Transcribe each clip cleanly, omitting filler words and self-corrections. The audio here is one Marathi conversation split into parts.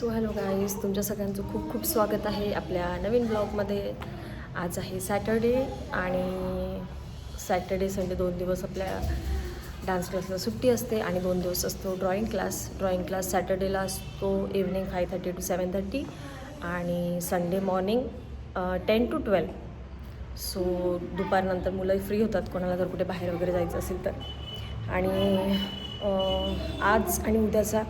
सो हॅलो गाईज, तुमच्या सगळ्यांचं खूप खूप स्वागत आहे आपल्या नवीन ब्लॉगमध्ये. आज आहे सॅटर्डे आणि सॅटर्डे संडे 2 दिवस आपल्या डान्स क्लासला सुट्टी असते आणि 2 दिवस असतो ड्रॉइंग क्लास सॅटर्डेला असतो इव्हनिंग 5:30 to 7:30 आणि संडे मॉर्निंग 10 to 12. सो दुपारनंतर मुलं फ्री होतात कोणाला जर कुठे बाहेर वगैरे जायचं असेल तर. आणि आज आणि उद्याचा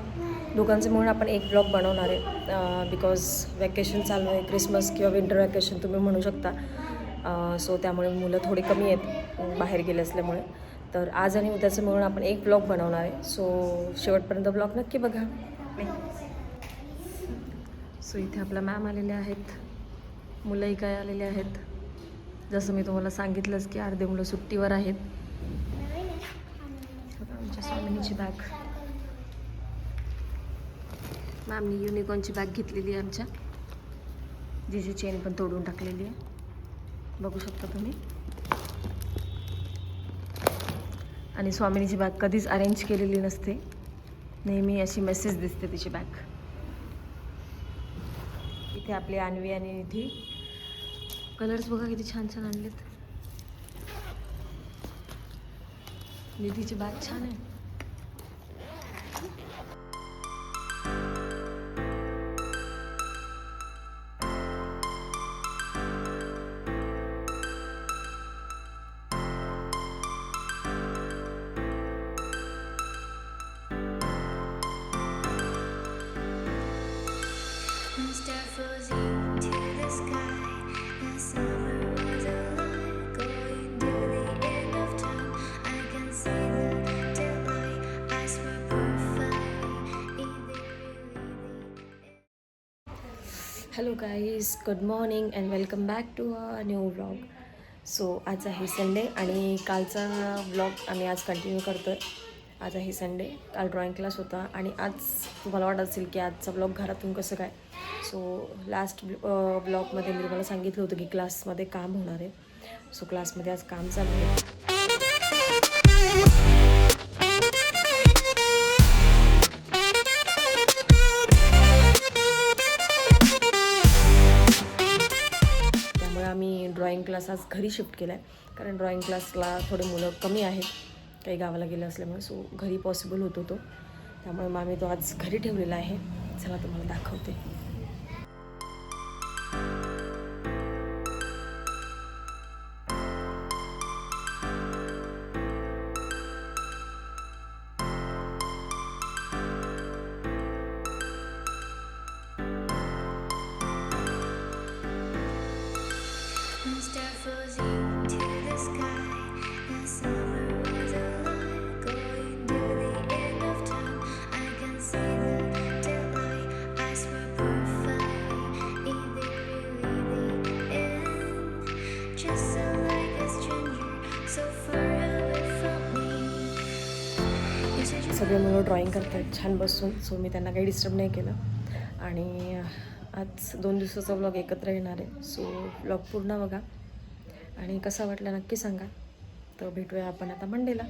दोघांचं म्हणून आपण एक ब्लॉग बनवणार आहे बिकॉज वॅकेशन चालू आहे, क्रिसमस किंवा विंटर वॅकेशन तुम्ही म्हणू शकता. सो त्यामुळे मुलं थोडी कमी आहेत बाहेर गेले असल्यामुळे. तर आज आणि उद्याचं म्हणून आपण एक ब्लॉग बनवणार आहे. सो शेवटपर्यंत ब्लॉग नक्की बघा. सो इथे आपल्या मॅम आलेल्या आहेत, मुलंही काय आलेले आहेत. जसं मी तुम्हाला सांगितलंच की अर्धे मुलं सुट्टीवर आहेत. आमच्या स्वामिनीची बॅग, मॅमनी युनिकॉर्नची बॅग घेतलेली आहे आमच्या, जिची चेन पण तोडून टाकलेली आहे, बघू शकता तुम्ही. आणि स्वामिनीची बॅग कधीच अरेंज केलेली नसते, नेहमी अशी मेसेज दिसते तिची बॅग. इथे आपली अन्वी आणि निधी, कलर्स बघा किती छान छान आणलेत. निधीची बॅग छान आहे. Hello guys, good morning and welcome back to a new vlog. So आज आहे संडे आणि कालचा व्लॉग आम्ही आज कंटिन्यू करतो आहे. आज आहे संडे, काल ड्रॉइंग क्लास होता आणि आज तुम्हाला वाटत असेल की आजचा ब्लॉग घरातून कसं काय. सो लास्ट ब्लॉगमध्ये मी तुम्हाला सांगितलं होतं की क्लासमध्ये काम होणार आहे. सो क्लासमध्ये आज काम चालू आहे. आम्ही ड्रॉइंग क्लास आज घरी शिफ्ट केला आहे कारण ड्रॉइंग क्लासला थोडे मुलं कमी आहेत, काही गावाला गेले असल्यामुळे. सो घरी पॉसिबल होत होतो, त्यामुळे मग आम्ही तो आज घरी ठेवलेला आहे. चला तुम्हाला दाखवते. सगळे मुलं ड्रॉइंग करतात छान बसून, सो मी त्यांना काही डिस्टर्ब नाही केलं. आणि आज 2 दिवसाचा व्लॉग एकत्र येणार आहे. सो व्लॉग पूर्ण बघा आणि कसा वाटला नक्की सांगा. तर भेटूया आपण आता मंडेला.